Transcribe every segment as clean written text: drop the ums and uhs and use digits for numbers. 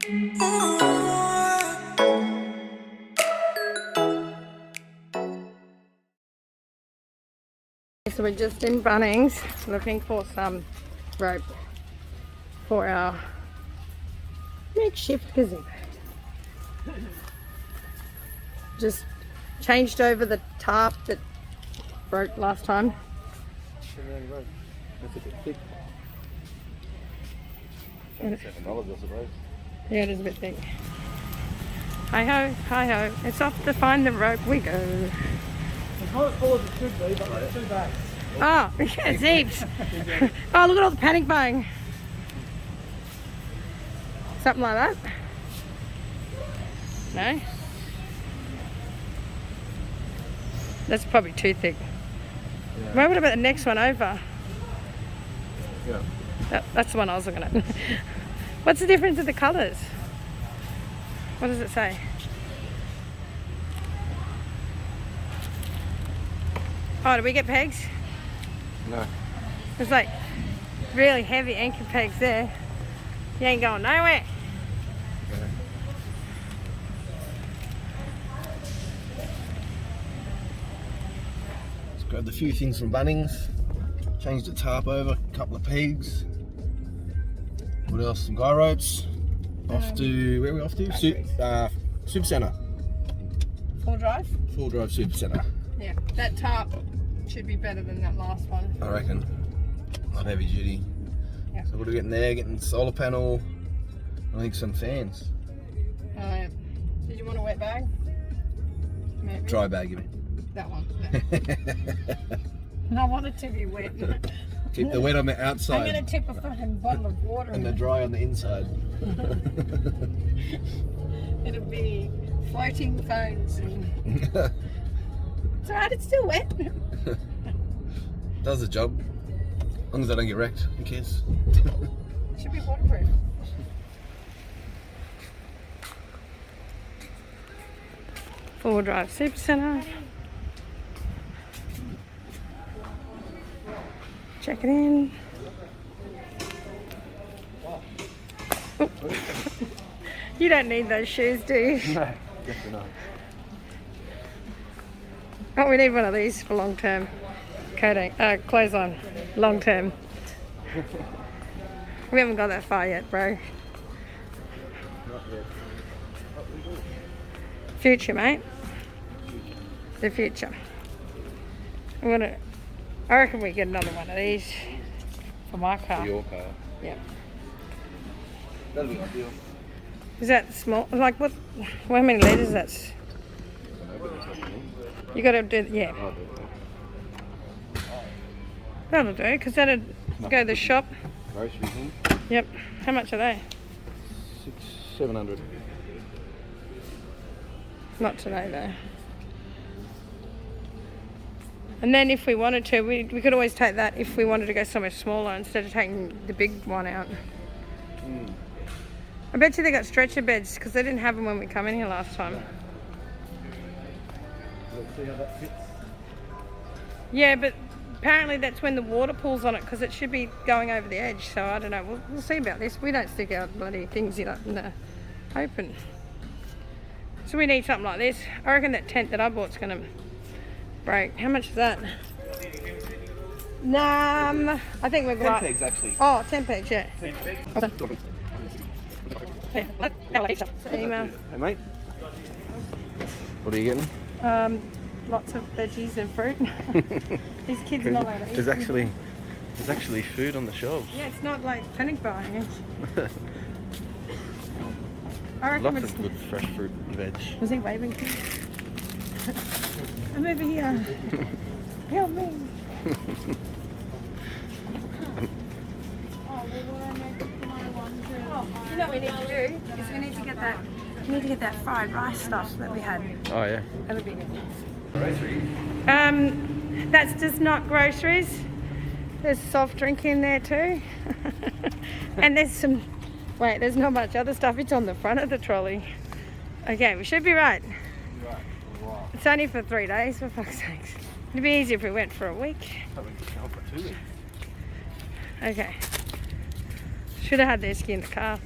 So we're just in Bunnings looking for some rope for our makeshift gazebo. Just changed over the tarp that broke last time. That's a bit thick. $7, I suppose. Yeah, it is a bit thick. Hi ho, hi ho. It's off to find the rope we go. It's not as full as it should be, but there's 2 bags. Oh, yeah, it's heaps. Oh, look at all the panic buying. Something like that? No? That's probably too thick. Yeah. What about the next one over? Yeah. That's the one I was looking at. What's the difference of the colours? What does it say? Oh, do we get pegs? No. There's like really heavy anchor pegs there. You ain't going nowhere. Just grabbed a few things from Bunnings. Changed the tarp over, a couple of pegs. What else? Some guy ropes. Off to, where are we off to? Super Centre. Full drive? Full drive Super Centre. Yeah, that tarp should be better than that last one. I reckon. Not heavy duty. Yeah. So what are we getting there? Getting solar panel. I think some fans. Did you want a wet bag? Maybe. Dry bag, you mean? That one. Yeah. I want it to be wet. Keep the wet on the I'm outside gonna tip a fucking bottle of water and the in it. dry on the inside. It'll be floating phones. And... It's alright, it's still wet. Does the job. As long as I don't get wrecked. Who cares? It should be waterproof. Four-wheel drive Super Centre. Check it in. Oh. You don't need those shoes, do you? No, definitely not. Oh, we need one of these for long term. Clothes on. Long term. We haven't got that far yet, bro. Not yet. Future, mate. The future. I reckon we get another one of these for my car. For your car. Yeah. That'll be ideal. Is that small? Like what? How many litres? That's. You got to do. Yeah. I'll do it. That'll do. Because that'll go to the shop. Groceries in. Yep. How much are they? 700. Not today though. And then if we wanted to, we could always take that if we wanted to go somewhere smaller instead of taking the big one out. I bet you they got stretcher beds because they didn't have them when we come in here last time. Let's see how that fits. Yeah, but apparently that's when the water pools on it because it should be going over the edge. So I don't know. We'll see about this. We don't stick our bloody things in the open. So we need something like this. I reckon that tent that I bought's going to break. How much is that? I think we're 10 pegs actually. Oh, 10 pegs, yeah. Email. Hey mate. What are you getting? Lots of veggies and fruit. These kids are not allowed to eat. There's actually food on the shelves. Yeah, it's not like panic buying. I reckon Lots of good fresh fruit and veg. Was he waving to you? I'm over here. Help me. You know what we need to do? Is we need to get that fried rice stuff that we had. Oh yeah. That would be good. That's just not groceries. There's soft drink in there too. And there's some, wait, there's not much other stuff. It's on the front of the trolley. Okay, we should be right. Wow. It's only for 3 days, for fuck's sakes. It'd be easier if we went for a week. For 2 weeks. Okay. Should have had the esky in the car.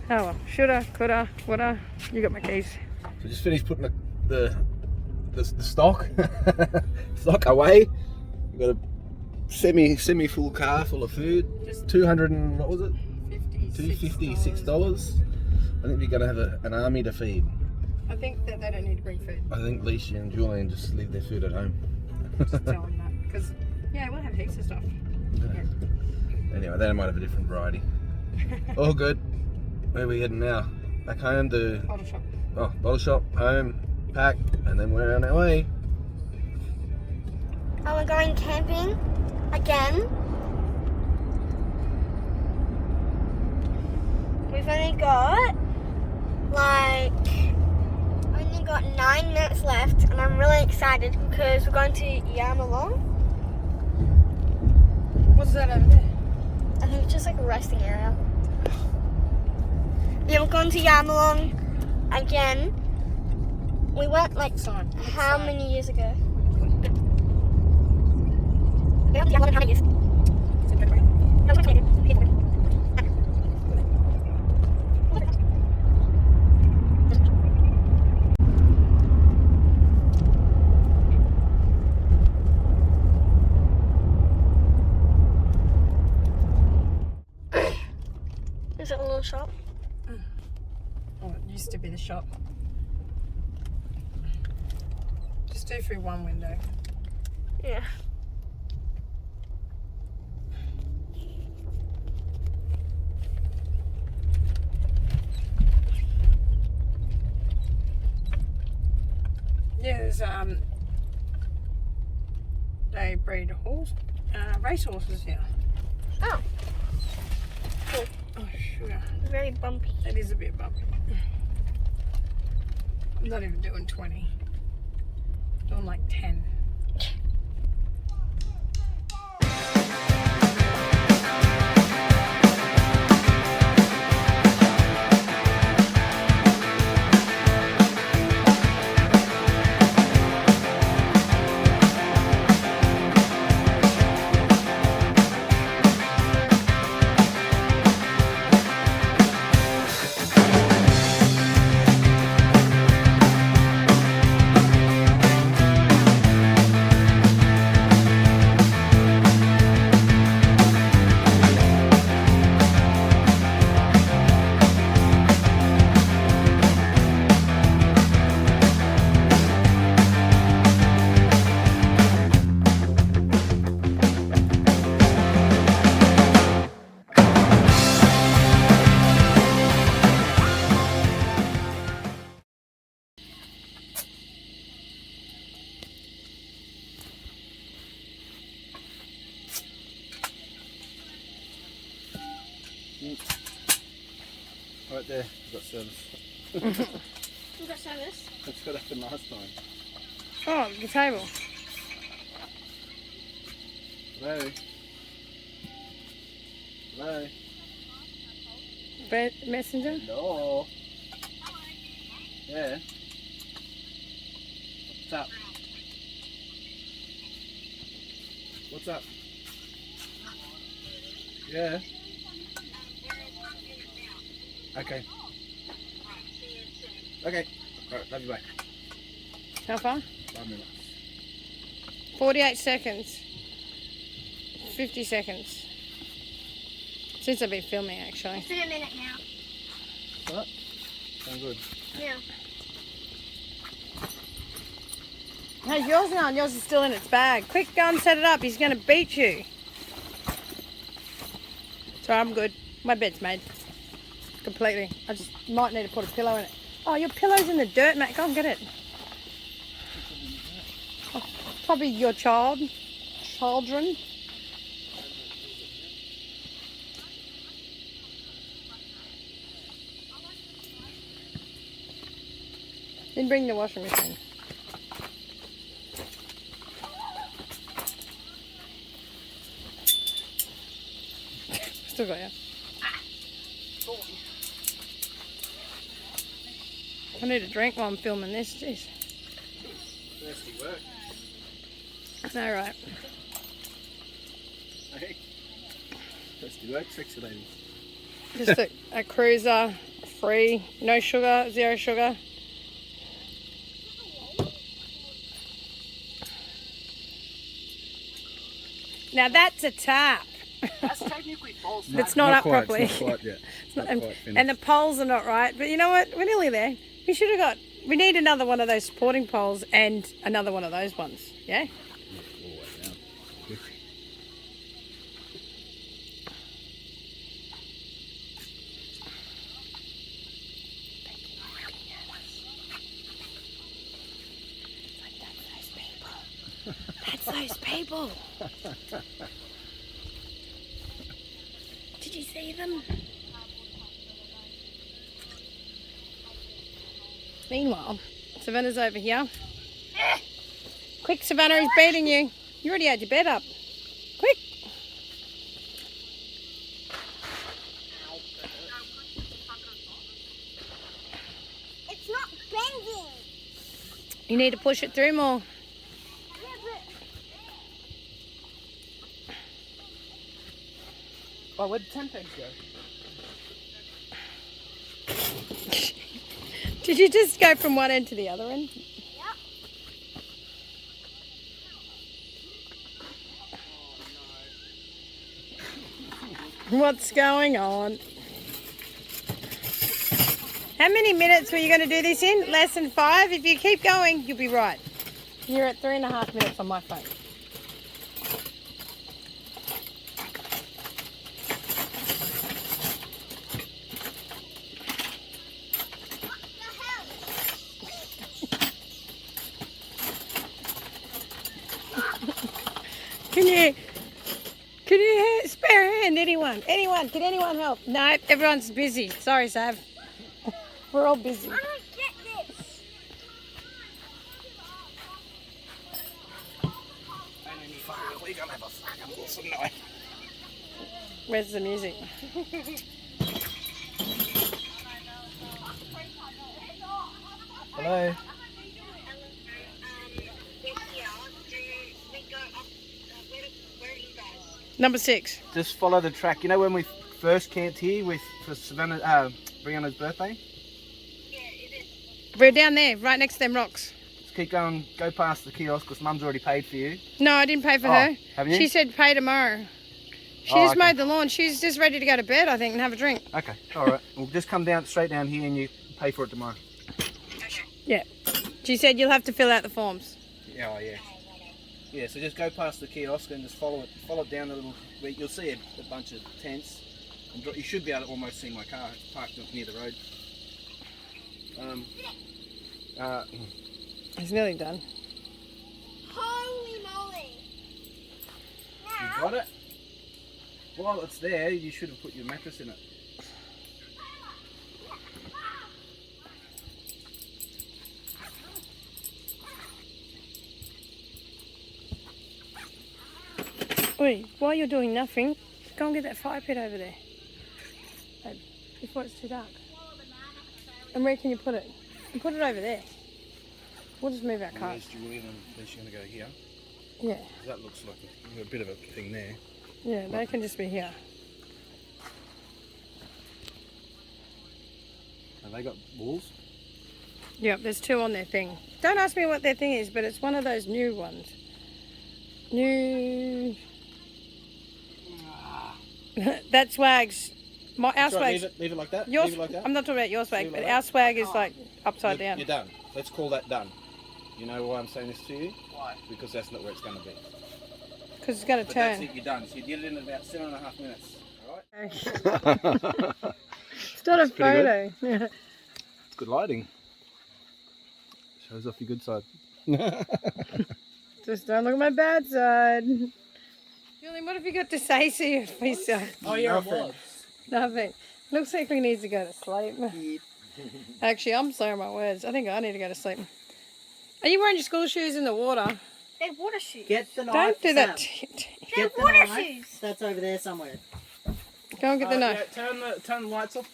Oh well, shoulda, coulda, woulda. You got my keys. So just finished putting the stock stock away. We've got a semi full car full of food. Just 200 and what was it? $56. I think we're gonna have an army to feed. I think that they don't need to bring food. I think Leisha and Julian just leave their food at home. Just tell them that. Because, yeah, we'll have heaps of stuff. Anyway, they might have a different variety. All good. Where are we heading now? Back home to Bottle shop. bottle shop, home, pack, and then we're on our way. And we're going camping again. We've only got 9 minutes left, and I'm really excited because we're going to Yamalong. What's that over there? I think it's just like a resting area. Yeah, we're going to Yamalong again. We went like how many years ago? We went to Yamalong how many years? Is it a little shop? Oh, it used to be the shop. Just do through one window. Yeah. Yeah, there's they breed race horses here. Oh, Oh, sugar. very bumpy. That is a bit bumpy. I'm not even doing 20. Doing like 10. Right there, we've got service. You got service? That's what happened last time. Oh, the table. Hello. Hello. Messenger? Hello. Yeah. What's up? What's up? Yeah. Okay. Okay. Alright, love you, bye. How far? 5 minutes. 48 seconds. 50 seconds. Since I've been filming, actually. It's been a minute now. What? Sound good. Yeah. Hey, yours now, yours is still in its bag. Quick, go and set it up. He's going to beat you. So I'm good. My bed's made. Completely. I just might need to put a pillow in it. Oh, your pillow's in the dirt, mate. Go and get it. Oh, probably your children. Then bring the washing machine. Still got you. I need a drink while I'm filming this. Jeez. Thirsty work. No, right. Hey. Thirsty work, sexy lady. Just a cruiser free, no sugar, 0 sugar. Now that's a tap. That's technically false. It's not up properly. It's not quite yet. It's not- Not quite finished. and the poles are not right. But you know what? We're nearly there. We should have got. We need another one of those supporting poles and another one of those ones. Yeah. All the way down. That's those people. Did you see them? Meanwhile, Savannah's over here. Quick, Savannah, he's beating you. You already had your bed up. Quick. It's not bending. You need to push it through more. Oh, where'd the tent pegs go? Did you just go from one end to the other end? What's going on? How many minutes were you going to do this in? Less than 5? If you keep going, you'll be right. You're at 3.5 minutes on my phone. Can you spare a hand? Anyone? Can anyone help? No, everyone's busy. Sorry, Sav. We're all busy. I don't get this. We're gonna have a fucking awesome night. Where's the music? Hello. Number 6. Just follow the track. You know when we first camped here for Savannah, Brianna's birthday? We're down there, right next to them rocks. Just keep going, go past the kiosk because Mum's already paid for you. No, I didn't pay for her. Haven't you? She said pay tomorrow. She Oh, just okay. mowed the lawn. She's just ready to go to bed, I think, and have a drink. Okay, all right. We'll just come down straight down here and you pay for it tomorrow. Yeah. She said you'll have to fill out the forms. Yeah, oh, yeah. Yeah, so just go past the kiosk and just follow it down a little. You'll see a bunch of tents. And you should be able to almost see my car. It's parked up near the road. It's nearly done. Holy moly. You got it? While it's there, you should have put your mattress in it. Wait, while you're doing nothing, go and get that fire pit over there. Babe, before it's too dark. And where can you put it? You put it over there. We'll just move our car. Where's Julian and Lee's going to go here? Yeah, That looks like a bit of a thing there. yeah, they can just be here. Have they got walls? Yep, there's 2 on their thing. Don't ask me what their thing is, but it's one of those new ones. New. That swag's. Our swag's. Leave it like that. Yours, Leave it like that. I'm not talking about your swag, Leave it but like our swag is like upside down. You're done. Let's call that done. You know why I'm saying this to you? Why? Because that's not where it's going to be. Because it's going to But that's turn. it, you're done. So you did it in about 7.5 minutes. Alright? It's not a pretty photo. It's good lighting. Shows off your good side. Just don't look at my bad side. Julian, what have you got to say to yourself? Oh yeah, it was. Nothing. Looks like we need to go to sleep. Actually, I'm slurring my words. I think I need to go to sleep. Are you wearing your school shoes in the water? They're water shoes. Get the knife. Don't do that. Sam. They're Get the water knife. shoes. That's over there somewhere. Go and get the knife. Yeah, turn the lights off.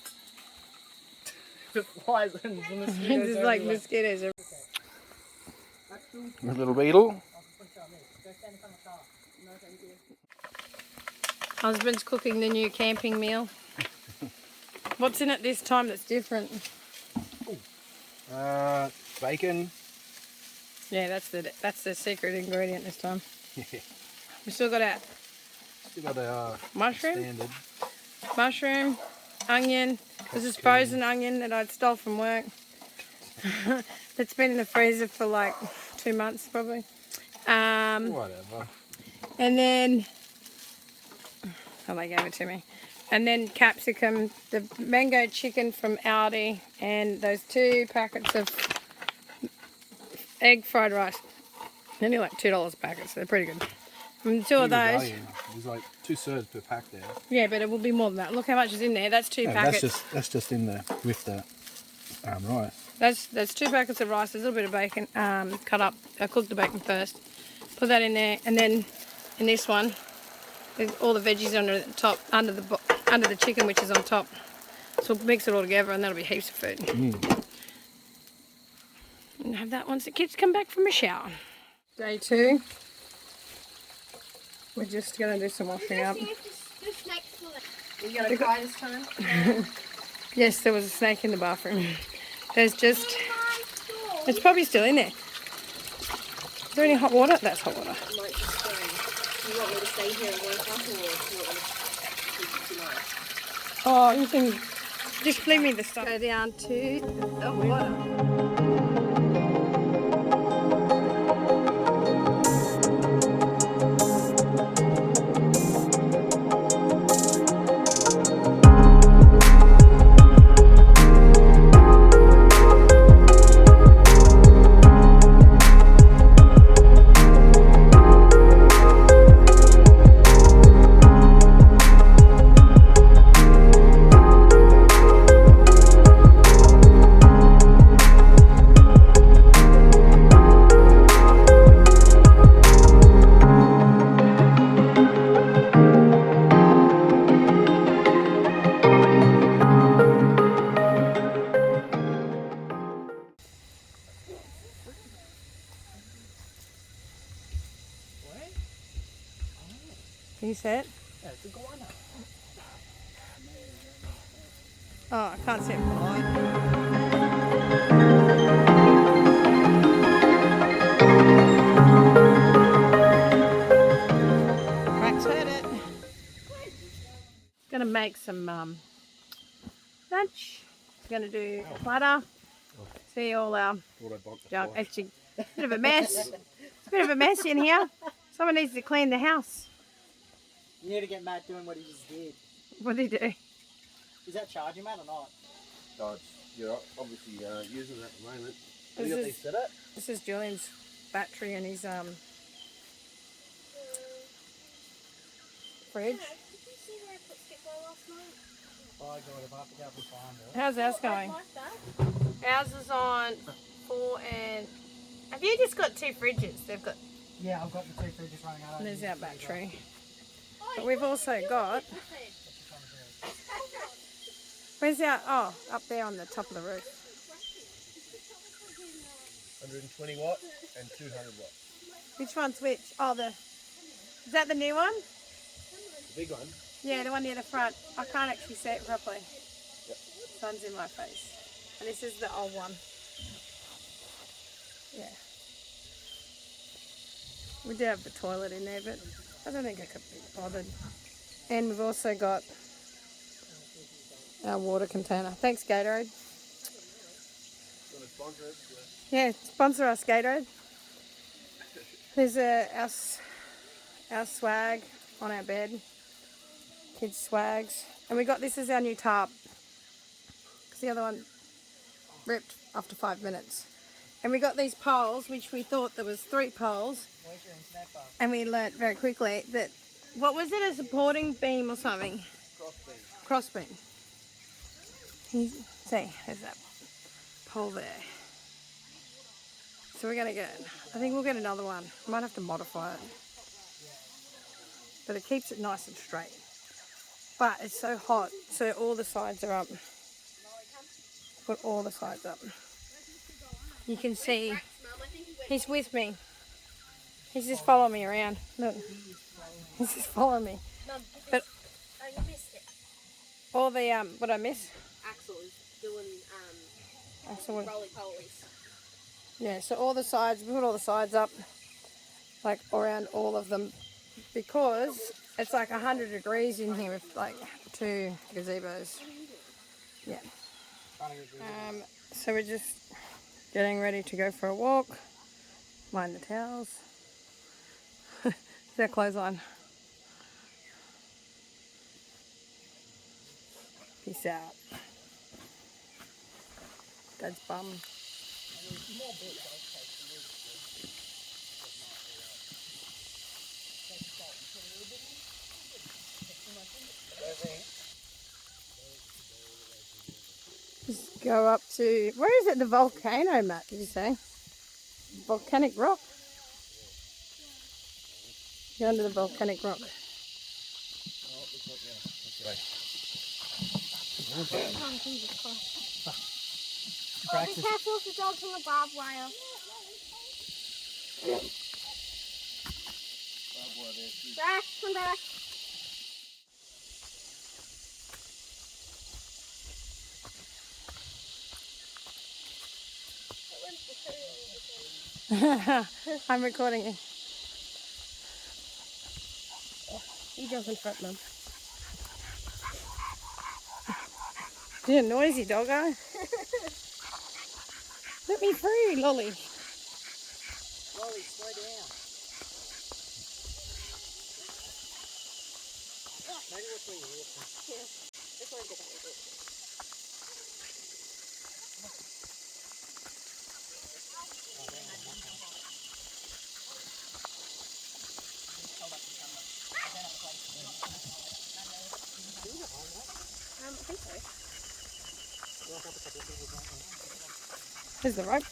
The flies and the mosquitoes It's like everywhere. mosquitoes. A little beetle. Husband's cooking the new camping meal. What's in it this time that's different? Bacon. Yeah, that's the secret ingredient this time. We still got our Still got our mushroom, standard. mushroom, onion. This is frozen onion that I stole from work. That's been in the freezer for like 2 months probably. Whatever. And then, oh, they gave it to me. And then capsicum, the mango chicken from Aldi, and those 2 packets of egg fried rice. They're only like $2 a packet, so they're pretty good. And 2 of those. Value. There's like 2 serves per pack there. Yeah, but it will be more than that. Look how much is in there. That's 2 packets. That's just in there with the rice. That's 2 packets of rice. There's a little bit of bacon cut up. I cooked the bacon first. Put that in there, and then in this one, there's all the veggies under the top, under the chicken, which is on top. So we'll mix it all together, and that'll be heaps of food. And have that once the kids come back from a shower. Day 2. We're just gonna do some washing up. You gonna cry this time? Yes, there was a snake in the bathroom. There's just, it's probably still in there. Is there any hot water? That's hot water. You want me to stay here and work up, or do you want me to keep it tonight? Oh, you can just leave me the stuff. Go down to the water. Can you see it? Yeah, it's a iguana. Oh, I can't see it. Rex heard it. Gonna make some lunch. Gonna do butter. See all our junk. Actually, bit of a mess. It's a bit of a mess in here. Someone needs to clean the house. You need to get Matt doing what he just did. What did he do? Is that charging, Matt, or not? No, you're obviously using it at the moment. This You got is- these set up? This is Julian's battery and his fridge. Did you see where I put Skipwell last night? Oh, God, if I have to go up and find it. How's ours going? Ours is on 4 and... Have you just got 2 fridges? They've got... Yeah, I've got the 2 fridges running out. And there's our battery. But we've also got... Where's our... Oh, up there on the top of the roof. 120 watt and 200 watt. Which one's which? Oh, the... Is that the new one? The big one. Yeah, the one near the front. I can't actually see it properly. Sun's in my face. And this is the old one. Yeah. We do have the toilet in there, but I don't think I could be bothered. And we've also got our water container. Thanks, Gatorade. Yeah, sponsor us, Gatorade. There's our swag on our bed. Kids' swags. And we got this as our new tarp. Because the other one ripped after 5 minutes. And we got these poles, which we thought there was 3 poles. Where's your internet bar? And we learnt very quickly that, what was it, a supporting beam or something? Crossbeam. See, there's that pole there. So we're going to get, I think we'll get another one. Might have to modify it. But it keeps it nice and straight. But it's so hot, so all the sides are up. Put all the sides up. You can see, he's with me. He's just following me around. Look, he's just following me. But Oh, you missed it. all the, what I miss? So we- Roly polies. yeah, so all the sides, we put all the sides up, like around all of them, because it's like 100 degrees in here with like 2 gazebos. Yeah. So we're just getting ready to go for a walk. Mind the towels. Their clothes on. Peace out. Dad's bum. Just go up to, where is it, the volcano, Matt, did you say? Volcanic rock? Go under the volcanic rock. Oh, be careful of the dogs on the barbed wire. Back, come back. I'm recording you. You jump in front, Mum. You're a noisy doggo. Let me free, Lolly. Lolly, slow down. Maybe that's where you're walking. Yeah. This one's good. I think so. There's the rope.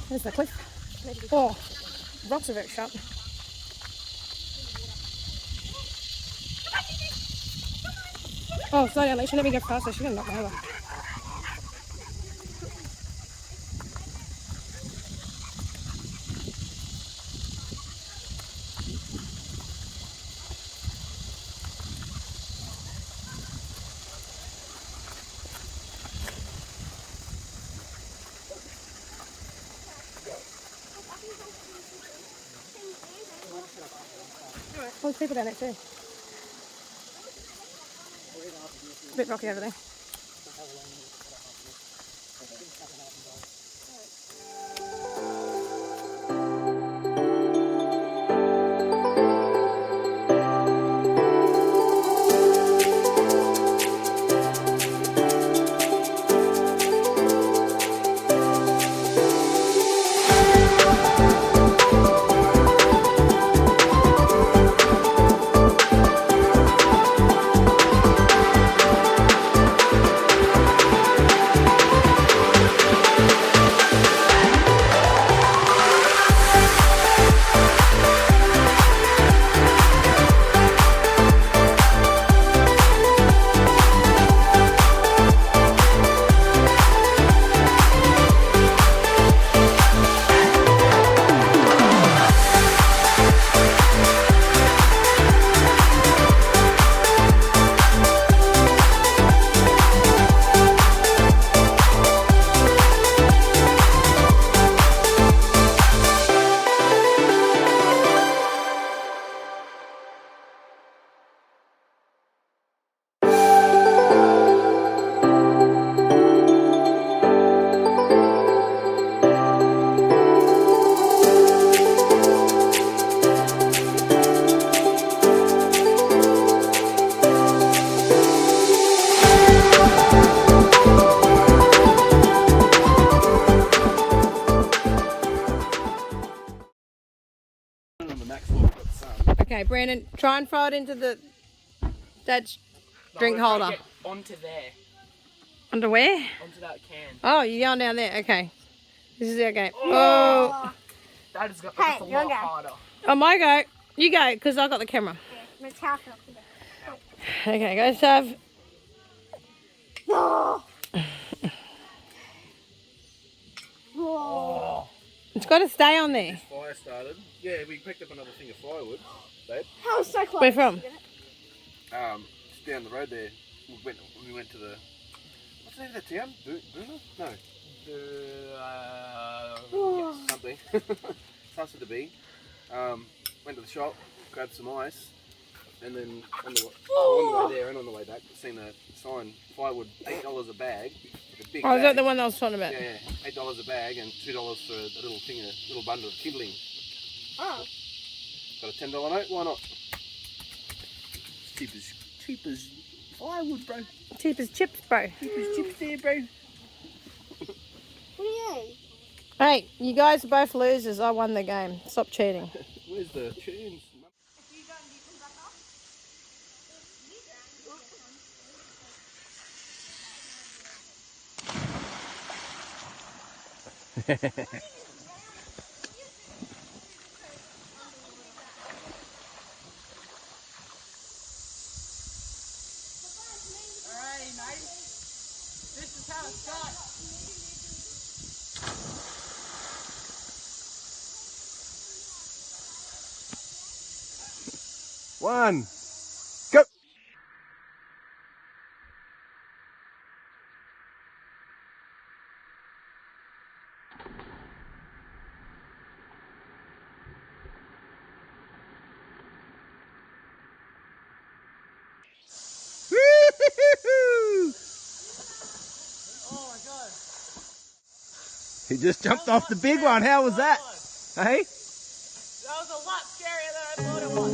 There's the cliff. Oh, rocks are very sharp. Oh, slow down, Leisha. Let me go faster. She's going to knock me over. Oh, there's people down there too. It's a bit rocky over there. Okay, Brandon, try and throw it into the Dad's drink No, we're trying holder. to get onto there. Under where? Onto that can. Oh, you're going down there. Okay. This is our game. Oh, That has got Hey, it's a your lot go. harder. oh my go. You go, because I got the camera. Let's have it. Okay, go, Sav. Oh. Oh. It's got to stay on there. Fire started. Yeah, we picked up another thing of firewood, babe. That was so close. Where from? Just down the road there. We went to the, what's the name of that town? Boona? No. Yes, something. Starts with the B. Went to the shop, grabbed some ice, and then on the way there and on the way back, seen a sign, firewood, $8 a bag. Like a big Oh, is that bag. the one I was talking about? Yeah, $8 a bag and $2 for a little thing, a little bundle of kindling. Oh. Got a $10 note, why not? It's cheap as firewood, bro. Cheap as chips, bro. Cheap as chips there, bro. What do you mean? Hey, you guys are both losers. I won the game. Stop cheating. Where's the tunes? Alrighty, mate. This is how it's done. One, go! Oh my god. He just jumped off the big one. How was that? Hey? That was a lot scarier than I thought it was.